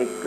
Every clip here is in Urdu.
1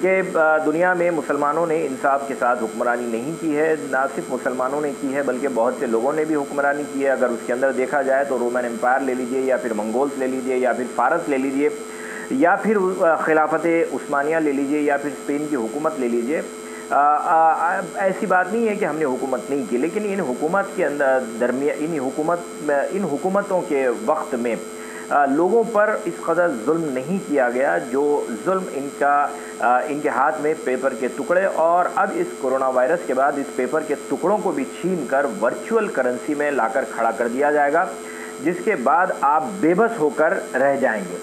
کہ دنیا میں مسلمانوں نے انصاف کے ساتھ حکمرانی نہیں کی ہے، نہ صرف مسلمانوں نے کی ہے بلکہ بہت سے لوگوں نے بھی حکمرانی کی ہے۔ اگر اس کے اندر دیکھا جائے تو رومن امپائر لے لیجئے، یا پھر منگولز لے لیجئے، یا پھر فارس لے لیجئے، یا پھر خلافت عثمانیہ لے لیجئے، یا پھر اسپین کی حکومت لے لیجئے۔ ایسی بات نہیں ہے کہ ہم نے حکومت نہیں کی، لیکن ان حکومت کے اندر ان حکومتوں کے وقت میں لوگوں پر اس قدر ظلم نہیں کیا گیا جو ظلم ان کے ہاتھ میں پیپر کے ٹکڑے، اور اب اس کرونا وائرس کے بعد اس پیپر کے ٹکڑوں کو بھی چھین کر ورچوئل کرنسی میں لا کر کھڑا کر دیا جائے گا، جس کے بعد آپ بے بس ہو کر رہ جائیں گے۔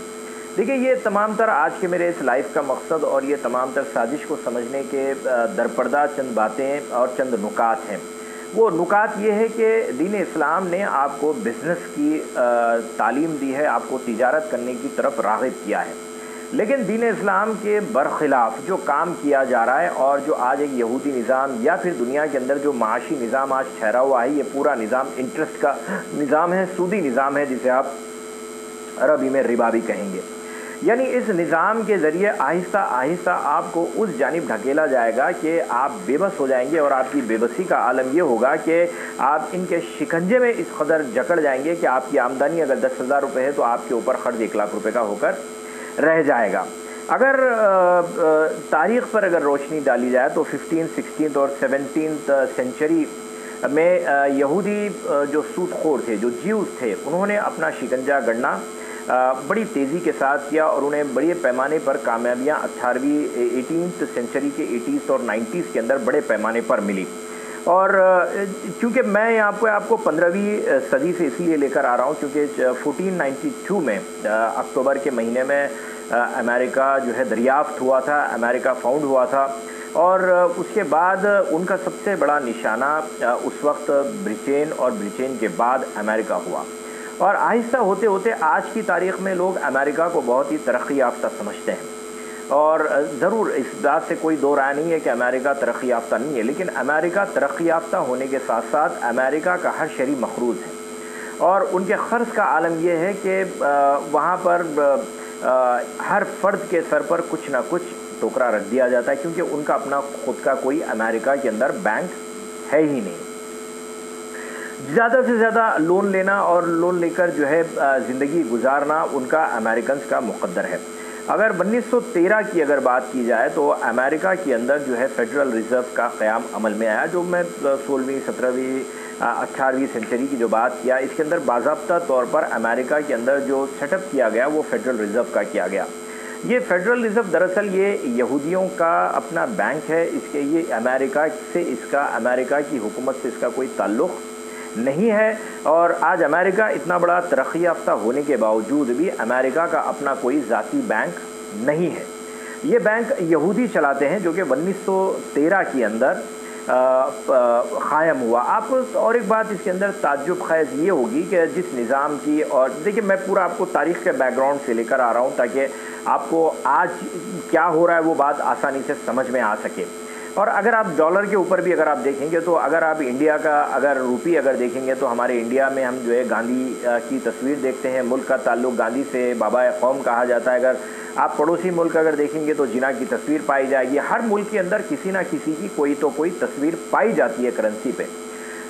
دیکھیں، یہ تمام تر آج کے میرے اس لائف کا مقصد اور یہ تمام تر سازش کو سمجھنے کے درپردہ چند باتیں اور چند نکات ہیں۔ وہ نکات یہ ہے کہ دین اسلام نے آپ کو بزنس کی تعلیم دی ہے، آپ کو تجارت کرنے کی طرف راغب کیا ہے، لیکن دین اسلام کے برخلاف جو کام کیا جا رہا ہے اور جو آج ایک یہودی نظام یا پھر دنیا کے اندر جو معاشی نظام آج ٹھہرا ہوا ہے، یہ پورا نظام انٹرسٹ کا نظام ہے، سودی نظام ہے، جسے آپ عربی میں ربا بھی کہیں گے۔ یعنی اس نظام کے ذریعے آہستہ آہستہ آپ کو اس جانب ڈھکیلا جائے گا کہ آپ بے بس ہو جائیں گے، اور آپ کی بے بسی کا عالم یہ ہوگا کہ آپ ان کے شکنجے میں اس قدر جکڑ جائیں گے کہ آپ کی آمدنی اگر 10,000 روپے ہے تو آپ کے اوپر خرچ 1,00,000 روپے کا ہو کر رہ جائے گا۔ اگر تاریخ پر اگر روشنی ڈالی جائے تو 15th، 16th اور 17th سینچری میں یہودی جو سود خور تھے، جو جیوز تھے، انہوں نے اپنا شکنجہ گڑنا بڑی تیزی کے ساتھ کیا، اور انہیں بڑے پیمانے پر کامیابیاں 18ویں سینچری کے 80s اور 90s کے اندر بڑے پیمانے پر ملی۔ اور چونکہ میں آپ کو 15ویں صدی سے اس لیے لے کر آ رہا ہوں کیونکہ 1492 میں اکتوبر کے مہینے میں امریکہ جو ہے دریافت ہوا تھا، امریکہ فاؤنڈ ہوا تھا، اور اس کے بعد ان کا سب سے بڑا نشانہ اس وقت برطین، اور برطین کے بعد امریکہ ہوا، اور آہستہ ہوتے ہوتے آج کی تاریخ میں لوگ امریکہ کو بہت ہی ترقی یافتہ سمجھتے ہیں، اور ضرور اس بات سے کوئی دو رائے نہیں ہے کہ امریکہ ترقی یافتہ نہیں ہے، لیکن امریکہ ترقی یافتہ ہونے کے ساتھ ساتھ امریکہ کا ہر شہری مقروض ہے، اور ان کے قرض کا عالم یہ ہے کہ وہاں پر ہر فرد کے سر پر کچھ نہ کچھ ٹوکرا رکھ دیا جاتا ہے، کیونکہ ان کا اپنا خود کا کوئی امریکہ کے اندر بینک ہے ہی نہیں۔ زیادہ سے زیادہ لون لینا اور لون لے کر جو ہے زندگی گزارنا ان کا امریکنز کا مقدر ہے۔ اگر 1913 کی اگر بات کی جائے تو امریکہ کے اندر جو ہے فیڈرل ریزرو کا قیام عمل میں آیا، جو میں 16ویں، 17ویں، 18ویں سینچری کی جو بات کیا، اس کے اندر باضابطہ طور پر امریکہ کے اندر جو سیٹ اپ کیا گیا وہ فیڈرل ریزرو کا کیا گیا۔ یہ فیڈرل ریزرو دراصل یہ یہودیوں کا اپنا بینک ہے، یہ امریکہ کی حکومت سے اس کا کوئی تعلق نہیں ہے، اور آج امریکہ اتنا بڑا ترقی یافتہ ہونے کے باوجود بھی امریکہ کا اپنا کوئی ذاتی بینک نہیں ہے۔ یہ بینک یہودی چلاتے ہیں، جو کہ 1913 کے اندر قائم ہوا۔ اور ایک بات اس کے اندر تعجب خیز یہ ہوگی کہ جس نظام کی، اور دیکھیں میں پورا آپ کو تاریخ کے بیک گراؤنڈ سے لے کر آ رہا ہوں تاکہ آپ کو آج کیا ہو رہا ہے وہ بات آسانی سے سمجھ میں آ سکے۔ اور اگر آپ ڈالر کے اوپر بھی اگر آپ دیکھیں گے تو اگر آپ انڈیا کا اگر روپی اگر دیکھیں گے تو ہمارے انڈیا میں ہم جو ہے گاندھی کی تصویر دیکھتے ہیں، ملک کا تعلق گاندھی سے بابا قوم کہا جاتا ہے۔ اگر آپ پڑوسی ملک اگر دیکھیں گے تو جناح کی تصویر پائی جائے گی۔ ہر ملک کے اندر کسی نہ کسی کی کوئی تو کوئی تصویر پائی جاتی ہے کرنسی پہ،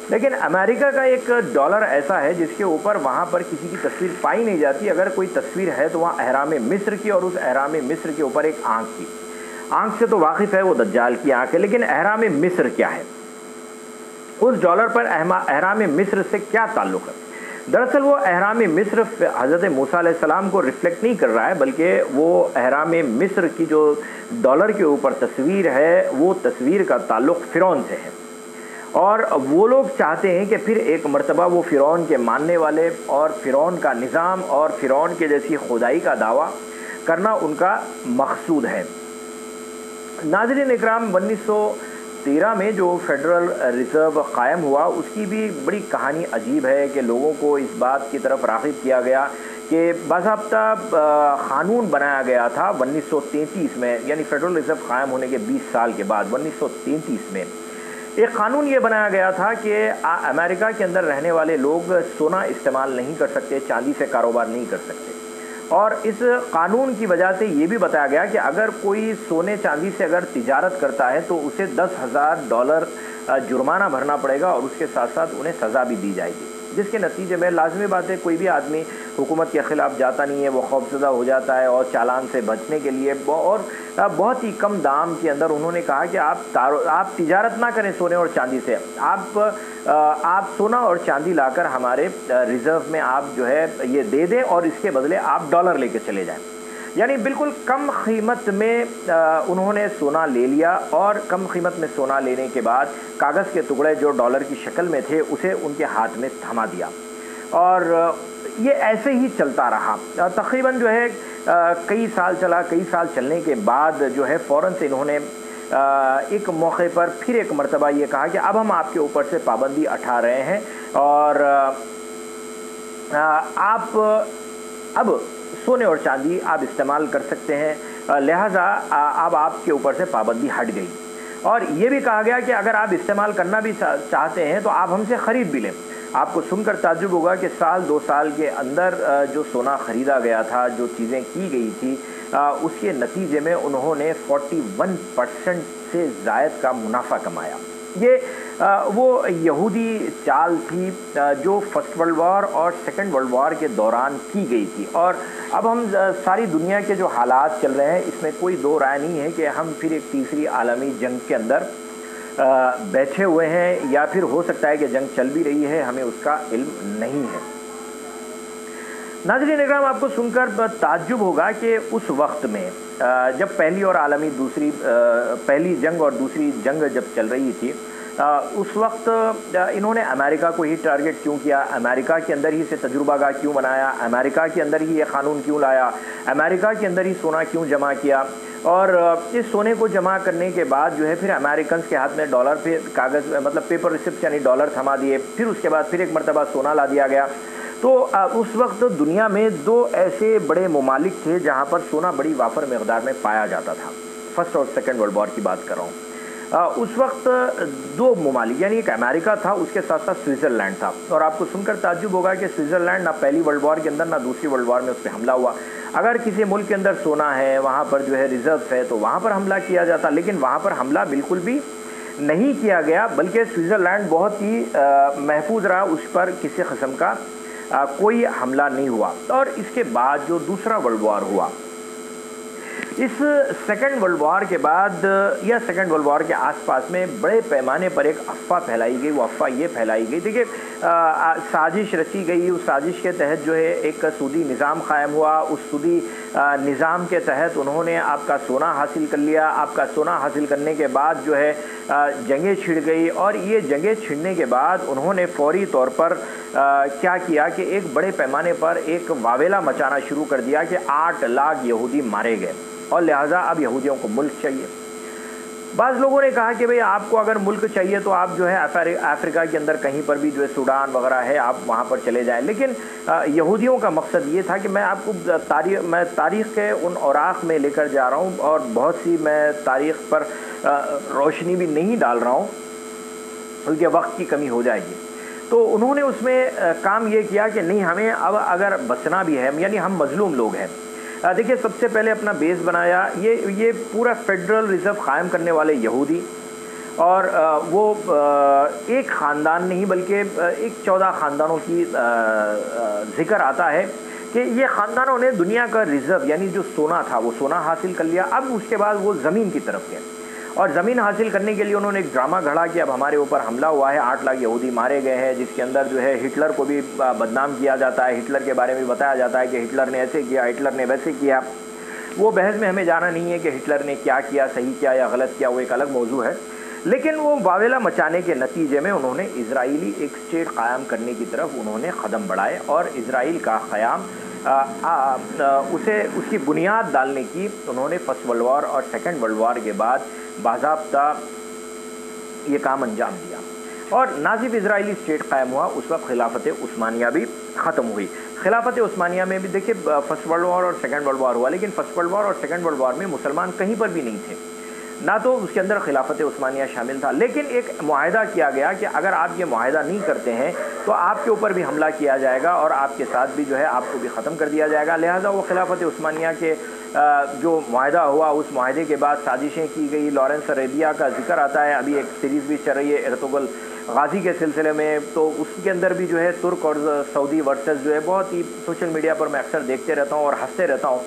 لیکن امریکہ کا ایک ڈالر ایسا ہے جس کے اوپر وہاں پر کسی کی تصویر پائی نہیں جاتی۔ اگر کوئی تصویر ہے تو وہاں احرام مصر کی، اور اس احرام مصر کے اوپر ایک آنکھ کی۔ آنکھ سے تو واقف ہے، وہ دجال کی آنکھ ہے، لیکن احرام مصر کیا ہے؟ اس ڈالر پر احرام مصر سے کیا تعلق ہے؟ دراصل وہ احرام مصر حضرت موسیٰ علیہ السلام کو ریفلیکٹ نہیں کر رہا ہے، بلکہ وہ احرام مصر کی جو ڈالر کے اوپر تصویر ہے وہ تصویر کا تعلق فرعون سے ہے، اور وہ لوگ چاہتے ہیں کہ پھر ایک مرتبہ وہ فرعون کے ماننے والے اور فرعون کا نظام اور فرعون کے جیسی خدائی کا دعویٰ کرنا ان کا مقصود ہے۔ ناظرین اکرام، 1913 میں جو فیڈرل ریزرو قائم ہوا اس کی بھی بڑی کہانی عجیب ہے کہ لوگوں کو اس بات کی طرف راغب کیا گیا کہ باضابطہ قانون بنایا گیا تھا 1933 میں، یعنی فیڈرل ریزرو قائم ہونے کے 20 سال کے بعد 1933 میں ایک قانون یہ بنایا گیا تھا کہ امریکہ کے اندر رہنے والے لوگ سونا استعمال نہیں کر سکتے، چاندی سے کاروبار نہیں کر سکتے، اور اس قانون کی وجہ سے یہ بھی بتایا گیا کہ اگر کوئی سونے چاندی سے اگر تجارت کرتا ہے تو اسے $10,000 جرمانہ بھرنا پڑے گا اور اس کے ساتھ ساتھ انہیں سزا بھی دی جائے گی، جس کے نتیجے میں لازمی بات ہے کوئی بھی آدمی حکومت کے خلاف جاتا نہیں ہے، وہ خوفزدہ ہو جاتا ہے، اور چالان سے بچنے کے لیے اور بہت ہی کم دام کے اندر انہوں نے کہا کہ آپ تجارت نہ کریں سونے اور چاندی سے، آپ سونا اور چاندی لا کر ہمارے ریزرو میں آپ جو ہے یہ دے دیں اور اس کے بدلے آپ ڈالر لے کے چلے جائیں۔ یعنی بالکل کم قیمت میں انہوں نے سونا لے لیا، اور کم قیمت میں سونا لینے کے بعد کاغذ کے ٹکڑے جو ڈالر کی شکل میں تھے اسے ان کے ہاتھ میں تھما دیا، اور یہ ایسے ہی چلتا رہا تقریباً جو ہے کئی سال چلنے کے بعد جو ہے فوراً سے انہوں نے ایک موقع پر پھر ایک مرتبہ یہ کہا کہ اب ہم آپ کے اوپر سے پابندی اٹھا رہے ہیں، اور آپ اب سونے اور چاندی آپ استعمال کر سکتے ہیں، لہٰذا اب آپ کے اوپر سے پابندی ہٹ گئی۔ اور یہ بھی کہا گیا کہ اگر آپ استعمال کرنا بھی چاہتے ہیں تو آپ ہم سے خرید بھی لیں۔ آپ کو سن کر تعجب ہوگا کہ سال 2 سال کے اندر جو سونا خریدا گیا تھا، جو چیزیں کی گئی تھی، اس کے نتیجے میں انہوں نے 41% سے زائد کا منافع کمایا۔ یہ وہ یہودی چال تھی جو فرسٹ ورلڈ وار اور سیکنڈ ورلڈ وار کے دوران کی گئی تھی، اور اب ہم ساری دنیا کے جو حالات چل رہے ہیں اس میں کوئی دو رائے نہیں ہے کہ ہم پھر ایک تیسری عالمی جنگ کے اندر بیٹھے ہوئے ہیں، یا پھر ہو سکتا ہے کہ جنگ چل بھی رہی ہے، ہمیں اس کا علم نہیں ہے۔ ناظرین اکرام، آپ کو سن کر تعجب ہوگا کہ اس وقت میں جب پہلی جنگ اور دوسری جنگ جب چل رہی تھی، اس وقت انہوں نے امریکہ کو ہی ٹارگٹ کیوں کیا، امریکہ کے اندر ہی سے تجربہ گاہ کیوں بنایا، امریکہ کے اندر ہی یہ قانون کیوں لایا، امریکہ کے اندر ہی سونا کیوں جمع کیا، اور اس سونے کو جمع کرنے کے بعد جو ہے پھر امریکنز کے ہاتھ میں ڈالر، پھر کاغذ مطلب پیپر ریسپٹ یعنی ڈالر تھما دیے، پھر اس کے بعد پھر ایک مرتبہ سونا لا دیا گیا۔ تو اس وقت دنیا میں 2 ایسے بڑے ممالک تھے جہاں پر سونا بڑی وافر مقدار میں پایا جاتا تھا، فرسٹ اور سیکنڈ ورلڈ وار کی بات کر رہا ہوں۔ اس وقت 2 ممالک، یعنی ایک امریکہ تھا، اس کے ساتھ ساتھ سوئٹزرلینڈ تھا، اور آپ کو سن کر تعجب ہوگا کہ سوئٹزرلینڈ نہ پہلی ورلڈ وار کے اندر نہ دوسری ورلڈ وار میں اس پہ حملہ ہوا۔ اگر کسی ملک کے اندر سونا ہے، وہاں پر جو ہے ریزرو ہے، تو وہاں پر حملہ کیا جاتا، لیکن وہاں پر حملہ بالکل بھی نہیں کیا گیا، بلکہ سوئٹزرلینڈ بہت ہی محفوظ رہا، اس پر کسی قسم کا کوئی حملہ نہیں ہوا۔ اور اس کے بعد جو دوسرا ورلڈ وار ہوا، اس سیکنڈ ورلڈ وار کے بعد یا سیکنڈ ورلڈ وار کے آس پاس میں بڑے پیمانے پر ایک افواہ پھیلائی گئی۔ وہ افواہ یہ پھیلائی گئی، دیکھیے سازش رچی گئی، اس سازش کے تحت جو ہے ایک سودی نظام قائم ہوا، اس سودی نظام کے تحت انہوں نے آپ کا سونا حاصل کر لیا۔ آپ کا سونا حاصل کرنے کے بعد جو ہے جنگیں چھڑ گئی، اور یہ جنگیں چھڑنے کے بعد انہوں نے فوری طور پر کیا کیا کہ ایک بڑے پیمانے پر ایک واویلا مچانا شروع کر دیا کہ 8 لاکھ یہودی مارے گئے، اور لہٰذا اب یہودیوں کو ملک چاہیے۔ بعض لوگوں نے کہا کہ بھئی آپ کو اگر ملک چاہیے تو آپ جو ہے افریقہ کے اندر کہیں پر بھی جو ہے سوڈان وغیرہ ہے، آپ وہاں پر چلے جائیں، لیکن یہودیوں کا مقصد یہ تھا کہ میں آپ کو تاریخ کے ان اوراق میں لے کر جا رہا ہوں، اور بہت سی میں تاریخ پر روشنی بھی نہیں ڈال رہا ہوں بلکہ وقت کی کمی ہو جائے گی۔ تو انہوں نے اس میں کام یہ کیا کہ نہیں، ہمیں اب اگر بچنا بھی ہے، یعنی ہم مظلوم لوگ ہیں۔ دیکھیے سب سے پہلے اپنا بیس بنایا یہ پورا فیڈرل ریزرو قائم کرنے والے یہودی، اور وہ ایک خاندان نہیں بلکہ ایک 14 خاندانوں کی ذکر آتا ہے کہ یہ خاندانوں نے دنیا کا ریزرو یعنی جو سونا تھا وہ سونا حاصل کر لیا۔ اب اس کے بعد وہ زمین کی طرف گئے، اور زمین حاصل کرنے کے لیے انہوں نے ایک ڈرامہ گھڑا کہ اب ہمارے اوپر حملہ ہوا ہے، 8 لاکھ یہودی مارے گئے ہیں، جس کے اندر جو ہے ہٹلر کو بھی بدنام کیا جاتا ہے، ہٹلر کے بارے میں بتایا جاتا ہے کہ ہٹلر نے ایسے کیا، ہٹلر نے ویسے کیا۔ وہ بحث میں ہمیں جانا نہیں ہے کہ ہٹلر نے کیا کیا، صحیح کیا یا غلط کیا، وہ ایک الگ موضوع ہے، لیکن وہ واویلا مچانے کے نتیجے میں انہوں نے اسرائیلی ایک اسٹیٹ قائم کرنے کی طرف انہوں نے قدم بڑھائے، اور اسرائیل کا قیام اس کی بنیاد ڈالنے کی انہوں نے فرسٹ ورلڈ وار اور سیکنڈ ورلڈ وار کے بعد باضابطہ یہ کام انجام دیا، اور نازب اسرائیلی اسٹیٹ قائم ہوا۔ اس وقت خلافت عثمانیہ بھی ختم ہوئی۔ خلافت عثمانیہ میں بھی دیکھیے فرسٹ ورلڈ وار اور سیکنڈ ورلڈ وار ہوا، لیکن فرسٹ ورلڈ وار اور سیکنڈ ورلڈ وار میں مسلمان کہیں پر بھی نہیں تھے۔ نہ تو اس کے اندر خلافت عثمانیہ شامل تھا، لیکن ایک معاہدہ کیا گیا کہ اگر آپ یہ معاہدہ نہیں کرتے ہیں تو آپ کے اوپر بھی حملہ کیا جائے گا اور آپ کے ساتھ بھی جو ہے آپ کو بھی ختم کر دیا جائے گا۔ لہٰذا وہ خلافت عثمانیہ کے جو معاہدہ ہوا، اس معاہدے کے بعد سازشیں کی گئی۔ لارنس اریبیہ کا ذکر آتا ہے، ابھی ایک سیریز بھی چل رہی ہے ارطغرل غازی کے سلسلے میں، تو اس کے اندر بھی جو ہے ترک اور سعودی ورسز جو ہے بہت ہی سوشل میڈیا پر میں اکثر دیکھتے رہتا ہوں اور ہنستے رہتا ہوں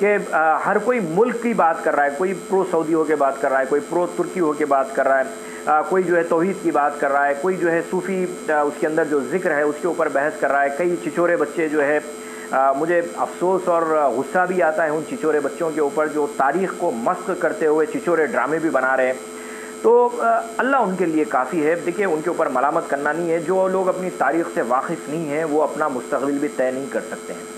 کہ ہر کوئی ملک کی بات کر رہا ہے، کوئی پرو سعودی ہو کے بات کر رہا ہے، کوئی پرو ترکی ہو کے بات کر رہا ہے، کوئی جو ہے توحید کی بات کر رہا ہے، کوئی جو ہے صوفی اس کے اندر جو ذکر ہے اس کے اوپر بحث کر رہا ہے۔ کئی چچورے بچے جو ہے، مجھے افسوس اور غصہ بھی آتا ہے ان چچورے بچوں کے اوپر جو تاریخ کو مسخ کرتے ہوئے چچورے ڈرامے بھی بنا رہے ہیں۔ تو اللہ ان کے لیے کافی ہے۔ دیکھیے، ان کے اوپر ملامت کرنا نہیں ہے، جو لوگ اپنی تاریخ سے واقف نہیں ہیں وہ اپنا مستقبل بھی طے نہیں کر سکتے ہیں۔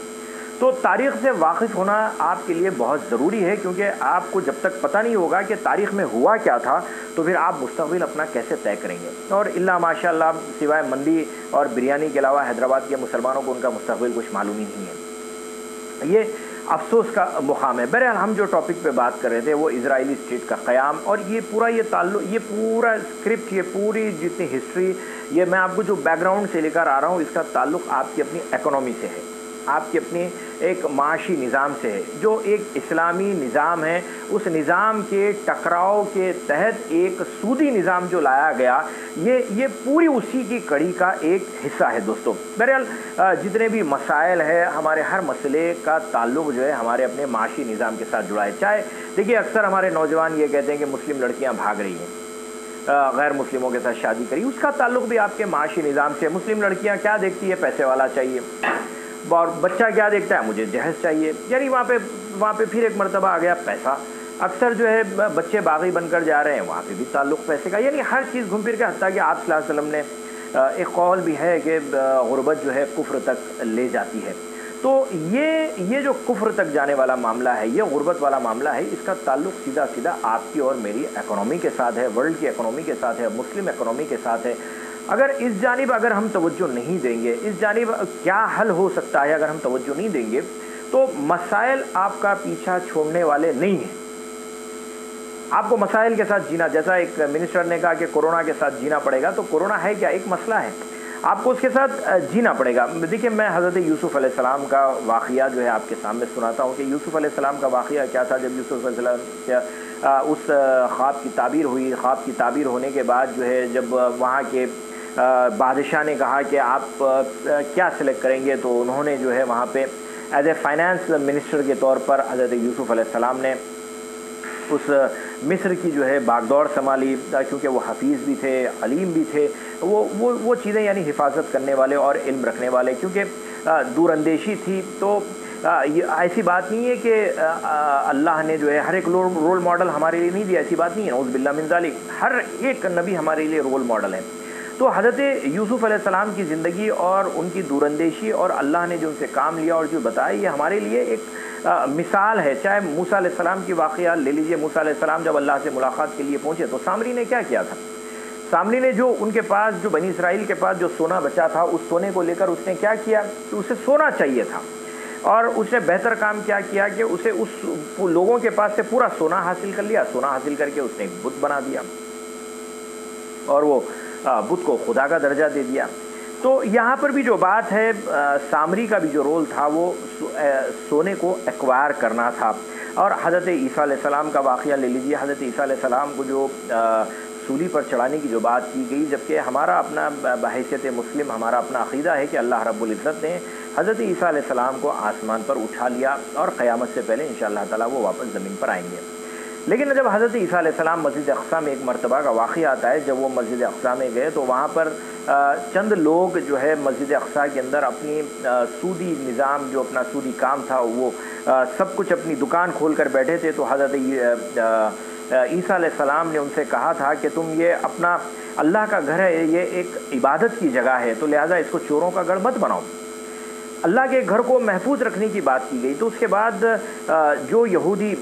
تو تاریخ سے واقف ہونا آپ کے لیے بہت ضروری ہے، کیونکہ آپ کو جب تک پتہ نہیں ہوگا کہ تاریخ میں ہوا کیا تھا تو پھر آپ مستقبل اپنا کیسے طے کریں گے۔ اور اللہ ماشاء اللہ سوائے مندی اور بریانی کے علاوہ حیدرآباد کے مسلمانوں کو ان کا مستقبل کچھ معلوم ہی نہیں ہے۔ یہ افسوس کا مقام ہے۔ بہرحال ہم جو ٹاپک پہ بات کر رہے تھے وہ اسرائیلی اسٹیٹ کا قیام، اور یہ پورا اسکرپٹ، یہ پوری جتنی ہسٹری، یہ میں آپ کو جو بیک گراؤنڈ سے لے کر آ رہا ہوں، اس کا تعلق آپ کی اپنی اکنامی سے ہے، آپ کے اپنے ایک معاشی نظام سے ہے، جو ایک اسلامی نظام ہے۔ اس نظام کے ٹکراؤ کے تحت ایک سودی نظام جو لایا گیا، یہ پوری اسی کی کڑی کا ایک حصہ ہے دوستو۔ بہرحال جتنے بھی مسائل ہے، ہمارے ہر مسئلے کا تعلق جو ہے ہمارے اپنے معاشی نظام کے ساتھ جڑا ہے۔ چاہے دیکھیے، اکثر ہمارے نوجوان یہ کہتے ہیں کہ مسلم لڑکیاں بھاگ رہی ہیں، غیر مسلموں کے ساتھ شادی کری، اس کا تعلق بھی آپ کے معاشی نظام سے۔ مسلم لڑکیاں کیا دیکھتی ہے؟ پیسے والا چاہیے، اور بچہ کیا دیکھتا ہے؟ مجھے جہیز چاہیے۔ یعنی وہاں پہ پھر ایک مرتبہ آ گیا پیسہ۔ اکثر جو ہے بچے باغی بن کر جا رہے ہیں، وہاں پہ بھی تعلق پیسے کا، یعنی ہر چیز گھوم پھر کے، حتیٰ کہ آپ صلی اللہ علیہ وسلم نے ایک قول بھی ہے کہ غربت جو ہے کفر تک لے جاتی ہے۔ تو یہ جو کفر تک جانے والا معاملہ ہے، یہ غربت والا معاملہ ہے، اس کا تعلق سیدھا آپ کی اور میری اکنامی کے ساتھ ہے، ورلڈ کی اکنامی کے ساتھ ہے، مسلم اکنامی کے ساتھ ہے۔ اگر اس جانب ہم توجہ نہیں دیں گے، اس جانب کیا حل ہو سکتا ہے اگر ہم توجہ نہیں دیں گے، تو مسائل آپ کا پیچھا چھوڑنے والے نہیں ہیں۔ آپ کو مسائل کے ساتھ جینا، جیسا ایک منسٹر نے کہا کہ کورونا کے ساتھ جینا پڑے گا، تو کورونا ہے کیا؟ ایک مسئلہ ہے، آپ کو اس کے ساتھ جینا پڑے گا۔ دیکھیے، میں حضرت یوسف علیہ السلام کا واقعہ جو ہے آپ کے سامنے سناتا ہوں کہ یوسف علیہ السلام کا واقعہ کیا تھا۔ جب یوسف علیہ السلام اس خواب کی تعبیر ہوئی، خواب کی تعبیر ہونے کے بعد جو ہے جب وہاں کے بادشاہ نے کہا کہ آپ کیا سلیکٹ کریں گے، تو انہوں نے جو ہے وہاں پہ ایز اے فائنانس منسٹر کے طور پر حضرت یوسف علیہ السلام نے اس مصر کی جو ہے باغ دوڑ سنبھالی، کیونکہ وہ حفیظ بھی تھے، علیم بھی تھے، وہ چیزیں یعنی حفاظت کرنے والے اور علم رکھنے والے، کیونکہ دور اندیشی تھی۔ تو یہ ایسی بات نہیں ہے کہ اللہ نے جو ہے ہر ایک رول ماڈل ہمارے لیے نہیں دیا، ایسی بات نہیں ہے، نعوذ باللہ من ذالک، ہر ایک نبی ہمارے لیے رول ماڈل ہے۔ تو حضرت یوسف علیہ السلام کی زندگی اور ان کی دور اندیشی اور اللہ نے جو ان سے کام لیا اور جو بتایا، یہ ہمارے لیے ایک مثال ہے۔ چاہے موسیٰ علیہ السلام کی واقعہ لے لیجئے، موسیٰ علیہ السلام جب اللہ سے ملاقات کے لیے پہنچے تو سامری نے کیا کیا تھا؟ سامری نے جو ان کے پاس، جو بنی اسرائیل کے پاس جو سونا بچا تھا، اس سونے کو لے کر اس نے کیا کیا کہ اسے سونا چاہیے تھا، اور اس نے بہتر کام کیا کہ اسے اس لوگوں کے پاس سے پورا سونا حاصل کر لیا۔ سونا حاصل کر کے اس نے ایک بت بنا دیا اور وہ بت کو خدا کا درجہ دے دیا۔ تو یہاں پر بھی جو بات ہے، سامری کا بھی جو رول تھا وہ سونے کو ایکوائر کرنا تھا۔ اور حضرت عیسیٰ علیہ السلام کا واقعہ لے لیجیے، حضرت عیسیٰ علیہ السلام کو جو سولی پر چڑھانے کی جو بات کی گئی، جبکہ ہمارا اپنا بحیثیت مسلم ہمارا اپنا عقیدہ ہے کہ اللہ رب العزت نے حضرت عیسیٰ علیہ السلام کو آسمان پر اٹھا لیا اور قیامت سے پہلے انشاءاللہ تعالیٰ وہ واپس زمین پر آئیں گے۔ لیکن جب حضرت عیسیٰ علیہ السلام مسجد اقصیٰ میں ایک مرتبہ کا واقعہ آتا ہے، جب وہ مسجد اقصیٰ میں گئے تو وہاں پر چند لوگ جو ہے مسجد اقصیٰ کے اندر اپنی سودی نظام، جو اپنا سودی کام تھا، وہ سب کچھ اپنی دکان کھول کر بیٹھے تھے۔ تو حضرت عیسیٰ علیہ السلام نے ان سے کہا تھا کہ تم یہ اپنا اللہ کا گھر ہے، یہ ایک عبادت کی جگہ ہے، تو لہٰذا اس کو چوروں کا گڑھ مت بناؤ۔ اللہ کے گھر کو محفوظ رکھنے کی بات کی گئی۔ تو اس کے بعد جو یہودی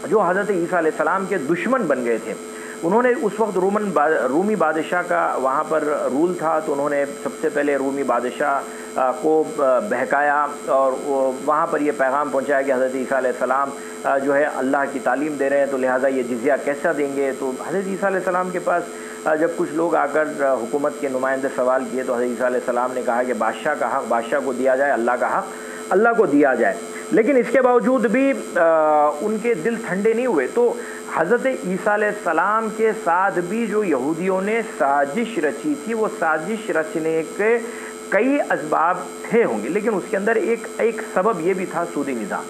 جو حضرت عیسیٰ علیہ السلام کے دشمن بن گئے تھے، انہوں نے اس وقت رومی بادشاہ کا وہاں پر رول تھا، تو انہوں نے سب سے پہلے رومی بادشاہ کو بہکایا اور وہاں پر یہ پیغام پہنچایا کہ حضرت عیسیٰ علیہ السلام جو ہے اللہ کی تعلیم دے رہے ہیں، تو لہٰذا یہ جزیہ کیسا دیں گے؟ تو حضرت عیسیٰ علیہ السلام کے پاس جب کچھ لوگ آ کر حکومت کے نمائندے سوال کیے تو حضرت عیسیٰ علیہ السلام نے کہا کہ بادشاہ کا حق بادشاہ کو دیا جائے، اللہ کا حق اللہ کو دیا جائے۔ لیکن اس کے باوجود بھی ان کے دل ٹھنڈے نہیں ہوئے، تو حضرت عیسیٰ علیہ السلام کے ساتھ بھی جو یہودیوں نے سازش رچی تھی، وہ سازش رچنے کے کئی اسباب تھے ہوں گے، لیکن اس کے اندر ایک سبب یہ بھی تھا سودی نظام۔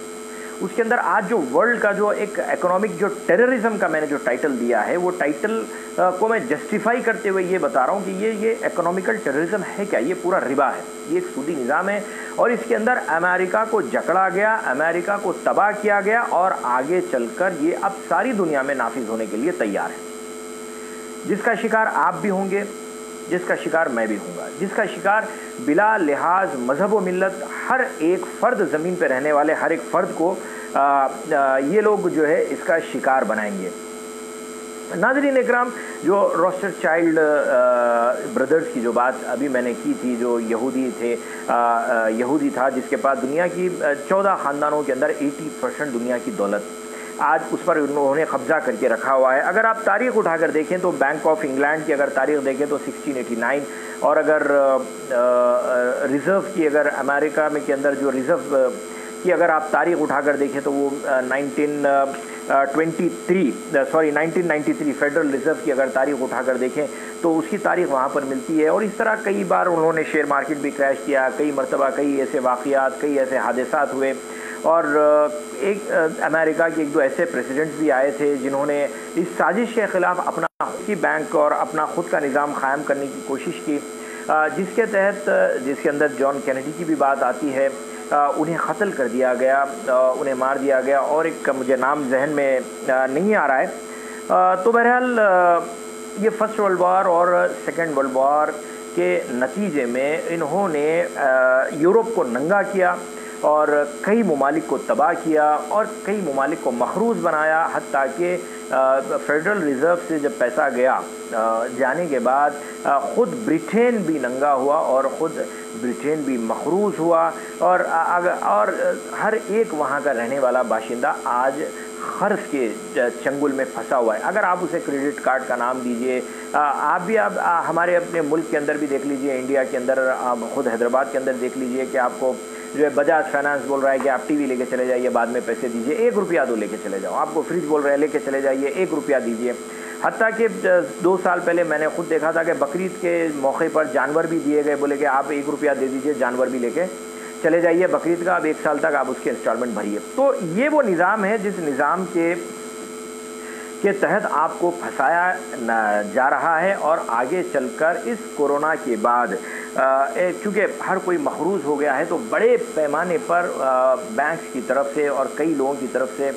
اس کے اندر آج جو ورلڈ کا جو ایک اکنامک جو ٹیررزم کا میں نے جو ٹائٹل دیا ہے، وہ ٹائٹل کو میں جسٹیفائی کرتے ہوئے یہ بتا رہا ہوں کہ یہ اکنامیکل ٹیررزم ہے کیا؟ یہ پورا ربا ہے، یہ ایک سودی نظام ہے، اور اس کے اندر امریکہ کو جکڑا گیا، امریکہ کو تباہ کیا گیا، اور آگے چل کر یہ اب ساری دنیا میں نافذ ہونے کے لیے تیار ہے، جس کا شکار آپ بھی ہوں گے، جس کا شکار میں بھی ہوں گا، جس کا شکار بلا لحاظ مذہب و ملت ہر ایک فرد، زمین پہ رہنے والے ہر ایک فرد کو یہ لوگ جو ہے اس کا شکار بنائیں گے۔ ناظرین اکرام، جو روسٹر چائلڈ بردرز کی جو بات ابھی میں نے کی تھی، جو یہودی تھا جس کے پاس دنیا کی 14 خاندانوں کے اندر 80% دنیا کی دولت، آج اس پر انہوں نے قبضہ کر کے رکھا ہوا ہے۔ اگر آپ تاریخ اٹھا کر دیکھیں تو بینک آف انگلینڈ کی اگر تاریخ دیکھیں تو 1689، اور اگر ریزرو کی اگر امریکہ میں کے اندر جو ریزرو کی اگر آپ تاریخ اٹھا کر دیکھیں تو وہ 1993 فیڈرل ریزرو کی اگر تاریخ اٹھا کر دیکھیں تو اس کی تاریخ وہاں پر ملتی ہے۔ اور اس طرح کئی بار انہوں نے شیئر مارکیٹ بھی کریش کیا، کئی مرتبہ کئی ایسے واقعات، کئی ایسے حادثات ہوئے، اور ایک امریکہ کے ایک دو ایسے پریسیڈنٹس بھی آئے تھے جنہوں نے اس سازش کے خلاف اپنا خود کی بینک اور اپنا خود کا نظام قائم کرنے کی کوشش کی، جس کے تحت جس کے اندر جان کینیڈی کی بھی بات آتی ہے، انہیں قتل کر دیا گیا، انہیں مار دیا گیا، اور ایک مجھے نام ذہن میں نہیں آ رہا ہے۔ تو بہرحال یہ فرسٹ ورلڈ وار اور سیکنڈ ورلڈ وار کے نتیجے میں انہوں نے یورپ کو ننگا کیا اور کئی ممالک کو تباہ کیا اور کئی ممالک کو مخروض بنایا، حتیٰ کہ فیڈرل ریزرو سے جب پیسہ گیا جانے کے بعد خود برٹین بھی ننگا ہوا اور خود برٹین بھی مخروض ہوا، اور ہر ایک وہاں کا رہنے والا باشندہ آج قرض کے چنگل میں پھنسا ہوا ہے۔ اگر آپ اسے کریڈٹ کارڈ کا نام دیجئے، آپ بھی ہمارے اپنے ملک کے اندر بھی دیکھ لیجئے، انڈیا کے اندر آپ خود حیدرآباد کے اندر دیکھ لیجئے کہ آپ کو جو ہے بجاج فائنانس بول رہا ہے کہ آپ ٹی وی لے کے چلے جائیے، بعد میں پیسے دیجئے، 1 روپیہ دو لے کے چلے جاؤ، آپ کو فریج بول رہے ہیں لے کے چلے جائیے، 1 روپیہ دیجئے۔ حتیٰ کہ 2 سال پہلے میں نے خود دیکھا تھا کہ بقرعید کے موقع پر جانور بھی دیے گئے، بولے کہ آپ 1 روپیہ دے دیجئے، جانور بھی لے کے چلے جائیے بقرعید کا، اب 1 سال تک آپ اس کے انسٹالمنٹ بھریے۔ تو یہ وہ نظام ہے جس نظام کے تحت آپ کو پھنسایا جا رہا ہے، اور آگے چل کر اس کورونا کے بعد چونکہ ہر کوئی مخروض ہو گیا ہے تو بڑے پیمانے پر بینکس کی طرف سے اور کئی لوگوں کی طرف سے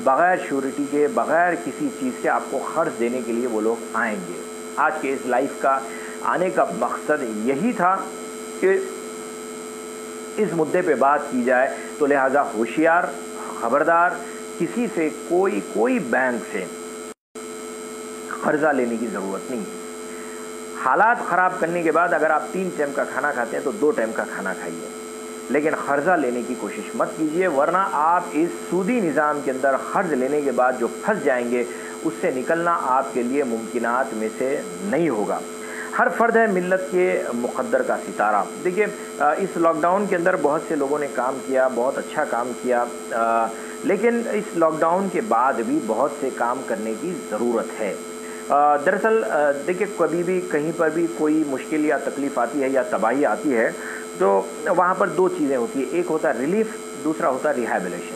بغیر شیورٹی کے، بغیر کسی چیز سے آپ کو قرض دینے کے لیے وہ لوگ آئیں گے۔ آج کے اس لائف کا آنے کا مقصد یہی تھا کہ اس مدعے پہ بات کی جائے، تو لہٰذا ہوشیار، خبردار، کسی سے کوئی بینک سے قرضہ لینے کی ضرورت نہیں ہے۔ حالات خراب کرنے کے بعد اگر آپ 3 ٹائم کا کھانا کھاتے ہیں تو 2 ٹائم کا کھانا کھائیے، لیکن قرضہ لینے کی کوشش مت کیجیے، ورنہ آپ اس سودی نظام کے اندر قرض لینے کے بعد جو پھنس جائیں گے، اس سے نکلنا آپ کے لیے ممکنات میں سے نہیں ہوگا۔ ہر فرد ہے ملت کے مقدر کا ستارہ۔ دیکھیے اس لاک ڈاؤن کے اندر بہت سے لوگوں نے کام کیا، بہت اچھا کام کیا، لیکن اس لاک ڈاؤن کے بعد بھی بہت سے کام کرنے کی ضرورت ہے۔ دراصل دیکھیں کبھی بھی کہیں پر بھی کوئی مشکل یا تکلیف آتی ہے یا تباہی آتی ہے تو وہاں پر 2 چیزیں ہوتی ہیں، ایک ہوتا ہے ریلیف، دوسرا ہوتا ہے ریہیبلیشن۔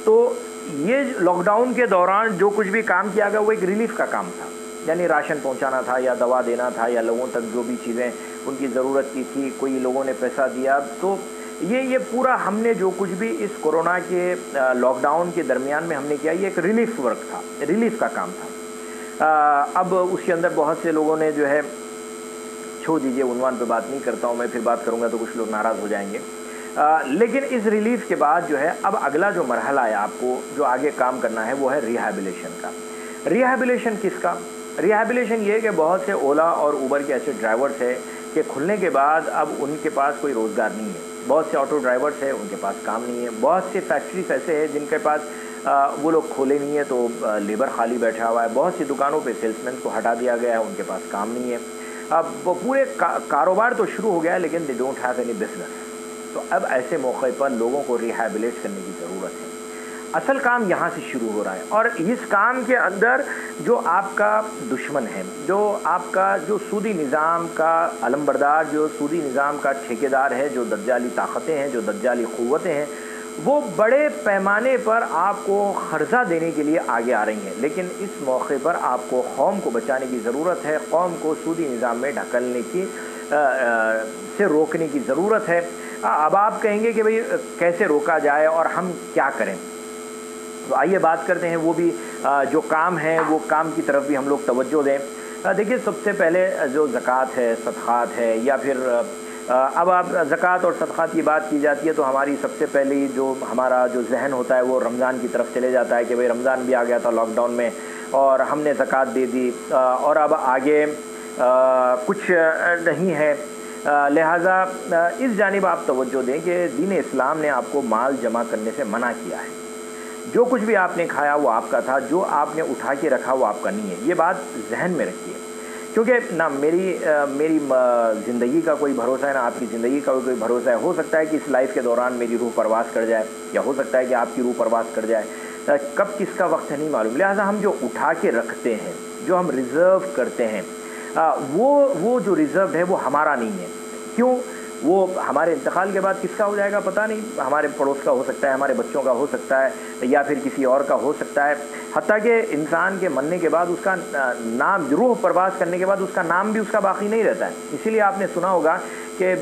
تو یہ لاک ڈاؤن کے دوران جو کچھ بھی کام کیا گیا وہ ایک ریلیف کا کام تھا، یعنی راشن پہنچانا تھا یا دوا دینا تھا یا لوگوں تک جو بھی چیزیں ان کی ضرورت کی تھی، کوئی لوگوں نے پیسہ دیا، تو یہ پورا ہم نے جو کچھ بھی اس کورونا کے لاک ڈاؤن کے درمیان میں ہم نے کیا، یہ ایک ریلیف ورک تھا، ریلیف کا کام تھا۔ اب اس کے اندر بہت سے لوگوں نے جو ہے، چھوڑ دیجیے عنوان پہ بات نہیں کرتا ہوں، میں پھر بات کروں گا تو کچھ لوگ ناراض ہو جائیں گے، لیکن اس ریلیف کے بعد جو ہے اب اگلا جو مرحلہ ہے آپ کو جو آگے کام کرنا ہے وہ ہے ریہیبلیشن کا۔ ریہیبلیشن کس کا؟ ریہیبلیشن یہ ہے کہ بہت سے اولا اور اوبر کے ایسے ڈرائیورز ہیں کہ کھلنے کے بعد اب ان کے پاس کوئی روزگار نہیں ہے. بہت سے آٹو ڈرائیورس ہیں، ان کے پاس کام نہیں ہے. بہت سے فیکٹریز ایسے ہیں جن کے پاس وہ لوگ کھولے نہیں ہیں تو لیبر خالی بیٹھا ہوا ہے. بہت سی دکانوں پہ سیلس مین کو ہٹا دیا گیا ہے، ان کے پاس کام نہیں ہے. اب وہ پورے کاروبار تو شروع ہو گیا ہے لیکن they don't have any business. تو اب ایسے موقع پر لوگوں کو ریہیبلیٹ کرنے کی ضرورت ہے. اصل کام یہاں سے شروع ہو رہا ہے، اور اس کام کے اندر جو آپ کا دشمن ہے، جو آپ کا جو سودی نظام کا علمبردار، جو سودی نظام کا ٹھیکیدار ہے، جو دجالی طاقتیں ہیں، جو دجالی قوتیں ہیں، وہ بڑے پیمانے پر آپ کو قرضہ دینے کے لیے آگے آ رہی ہیں. لیکن اس موقع پر آپ کو قوم کو بچانے کی ضرورت ہے، قوم کو سودی نظام میں ڈھکلنے کی سے روکنے کی ضرورت ہے. اب آپ کہیں گے کہ بھئی کیسے روکا جائے اور ہم کیا کریں؟ تو آئیے بات کرتے ہیں وہ بھی جو کام ہیں، وہ کام کی طرف بھی ہم لوگ توجہ دیں. دیکھیے، سب سے پہلے جو زکوٰۃ ہے، صدقات ہے، یا پھر اب آپ زکوٰۃ اور صدقات کی بات کی جاتی ہے تو ہماری سب سے پہلی جو ہمارا جو ذہن ہوتا ہے وہ رمضان کی طرف چلے جاتا ہے کہ بھئی رمضان بھی آ گیا تھا لاک ڈاؤن میں اور ہم نے زکوٰۃ دے دی اور اب آگے کچھ نہیں ہے. لہٰذا اس جانب آپ توجہ دیں کہ دین اسلام نے آپ کو مال جمع کرنے سے منع کیا ہے. جو کچھ بھی آپ نے کھایا وہ آپ کا تھا، جو آپ نے اٹھا کے رکھا وہ آپ کا نہیں ہے. یہ بات ذہن میں رکھیے، کیونکہ نہ میری زندگی کا کوئی بھروسہ ہے، نہ آپ کی زندگی کا کوئی بھروسہ ہے. ہو سکتا ہے کہ اس لائف کے دوران میری روح پرواز کر جائے، یا ہو سکتا ہے کہ آپ کی روح پرواز کر جائے. کب کس کا وقت ہے نہیں معلوم. لہٰذا ہم جو اٹھا کے رکھتے ہیں، جو ہم ریزرو کرتے ہیں، وہ جو ریزرو ہے وہ ہمارا نہیں ہے. کیوں؟ وہ ہمارے انتقال کے بعد کس کا ہو جائے گا پتہ نہیں. ہمارے پڑوس کا ہو سکتا ہے، ہمارے بچوں کا ہو سکتا ہے، یا پھر کسی اور کا ہو سکتا ہے. حتیٰ کہ انسان کے مرنے کے بعد اس کا نام، روح پرواز کرنے کے بعد اس کا نام بھی اس کا باقی نہیں رہتا ہے. اسی لیے آپ نے سنا ہوگا کہ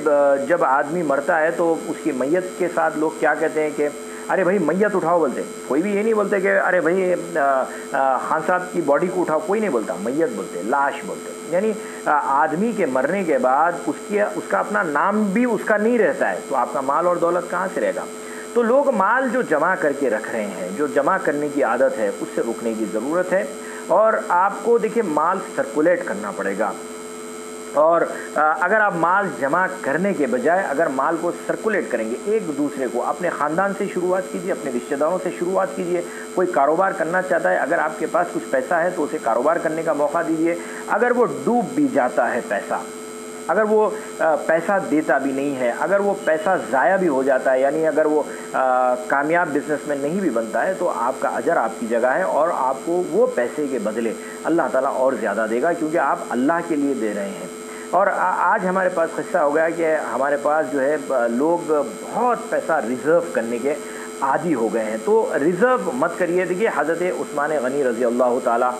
جب آدمی مرتا ہے تو اس کی میت کے ساتھ لوگ کیا کہتے ہیں کہ ارے بھائی میت اٹھاؤ بولتے. کوئی بھی یہ نہیں بولتے کہ ارے بھائی خان صاحب کی باڈی کو اٹھاؤ، کوئی نہیں بولتا. میت بولتے، لاش بولتے. یعنی آدمی کے مرنے کے بعد اس کا اپنا نام بھی اس کا نہیں رہتا ہے. تو آپ کا مال اور دولت کہاں سے رہے گا؟ تو لوگ مال جو جمع کر کے رکھ رہے ہیں، جو جمع کرنے کی عادت ہے، اس سے رکنے کی ضرورت ہے. اور آپ کو دیکھیں مال سرکولیٹ کرنا پڑے گا. اور اگر آپ مال جمع کرنے کے بجائے اگر مال کو سرکولیٹ کریں گے، ایک دوسرے کو، اپنے خاندان سے شروعات کیجیے، اپنے رشتہ داروں سے شروعات کیجیے. کوئی کاروبار کرنا چاہتا ہے، اگر آپ کے پاس کچھ پیسہ ہے تو اسے کاروبار کرنے کا موقع دیجیے. اگر وہ ڈوب بھی جاتا ہے پیسہ، اگر وہ پیسہ دیتا بھی نہیں ہے، اگر وہ پیسہ ضائع بھی ہو جاتا ہے، یعنی اگر وہ کامیاب بزنس مین نہیں بھی بنتا ہے، تو آپ کا اجر آپ کی جگہ ہے اور آپ کو وہ پیسے کے بدلے اللہ تعالیٰ اور زیادہ دے گا، کیونکہ آپ اللہ کے لیے دے رہے ہیں. اور آج ہمارے پاس قصہ ہو گیا کہ ہمارے پاس جو ہے لوگ بہت پیسہ ریزرو کرنے کے عادی ہو گئے ہیں. تو ریزرو مت کریے. دیکھیے حضرت عثمان غنی رضی اللہ تعالیٰ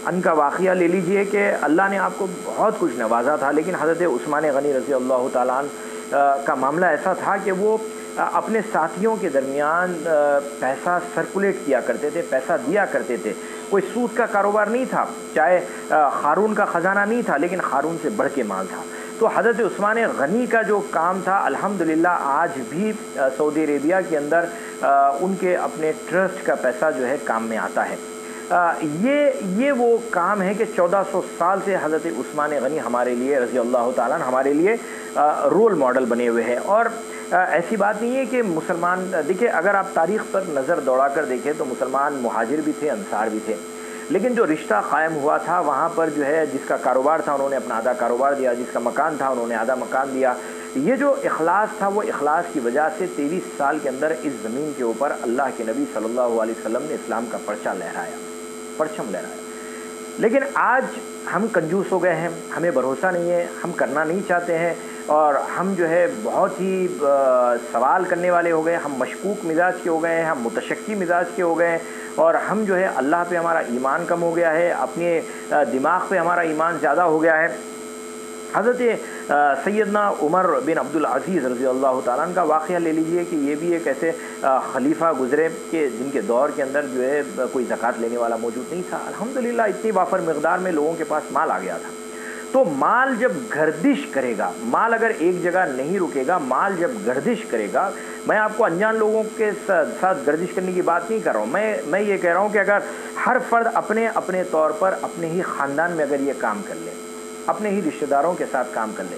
ان کا واقعہ لے لیجئے کہ اللہ نے آپ کو بہت کچھ نوازا تھا، لیکن حضرت عثمان غنی رضی اللہ تعالیٰ کا معاملہ ایسا تھا کہ وہ اپنے ساتھیوں کے درمیان پیسہ سرکولیٹ کیا کرتے تھے، پیسہ دیا کرتے تھے. کوئی سود کا کاروبار نہیں تھا، چاہے قارون کا خزانہ نہیں تھا، لیکن قارون سے بڑھ کے مال تھا. تو حضرت عثمان غنی کا جو کام تھا، الحمدللہ آج بھی سعودی عربیہ کے اندر ان کے اپنے ٹرسٹ کا پیسہ جو ہے کام میں آتا ہے. یہ وہ کام ہے کہ 1400 سال سے حضرت عثمان غنی ہمارے لیے رضی اللہ تعالیٰ ہمارے لیے رول ماڈل بنے ہوئے ہیں. اور ایسی بات نہیں ہے کہ مسلمان، دیکھیں اگر آپ تاریخ پر نظر دوڑا کر دیکھیں تو مسلمان مہاجر بھی تھے، انصار بھی تھے، لیکن جو رشتہ قائم ہوا تھا وہاں پر جو ہے جس کا کاروبار تھا انہوں نے اپنا آدھا کاروبار دیا، جس کا مکان تھا انہوں نے آدھا مکان دیا. یہ جو اخلاص تھا، وہ اخلاص کی وجہ سے 23 سال کے اندر اس زمین کے اوپر اللہ کے نبی صلی اللہ علیہ وسلم نے اسلام کا پرچم لہرایا. لیکن آج ہم کنجوس ہو گئے ہیں، ہمیں بھروسہ نہیں ہے، ہم کرنا نہیں چاہتے ہیں، اور ہم جو ہے بہت ہی سوال کرنے والے ہو گئے. ہم مشکوک مزاج کے ہو گئے ہیں، ہم متشکی مزاج کے ہو گئے ہیں، اور ہم جو ہے اللہ پہ ہمارا ایمان کم ہو گیا ہے، اپنے دماغ پہ ہمارا ایمان زیادہ ہو گیا ہے. حضرت سیدنا عمر بن عبدالعزیز رضی اللہ تعالیٰ عنہ کا واقعہ لے لیجئے کہ یہ بھی ایک ایسے خلیفہ گزرے کہ جن کے دور کے اندر جو ہے کوئی زکوٰۃ لینے والا موجود نہیں تھا. الحمدللہ اتنی وافر مقدار میں لوگوں کے پاس مال آ گیا تھا. تو مال جب گردش کرے گا، مال اگر ایک جگہ نہیں رکے گا، مال جب گردش کرے گا، میں آپ کو انجان لوگوں کے ساتھ گردش کرنے کی بات نہیں کر رہا ہوں، میں یہ کہہ رہا ہوں کہ اگر ہر فرد اپنے اپنے طور پر اپنے ہی خاندان میں اگر یہ کام کر لے، اپنے ہی رشتہ داروں کے ساتھ کام کر لے،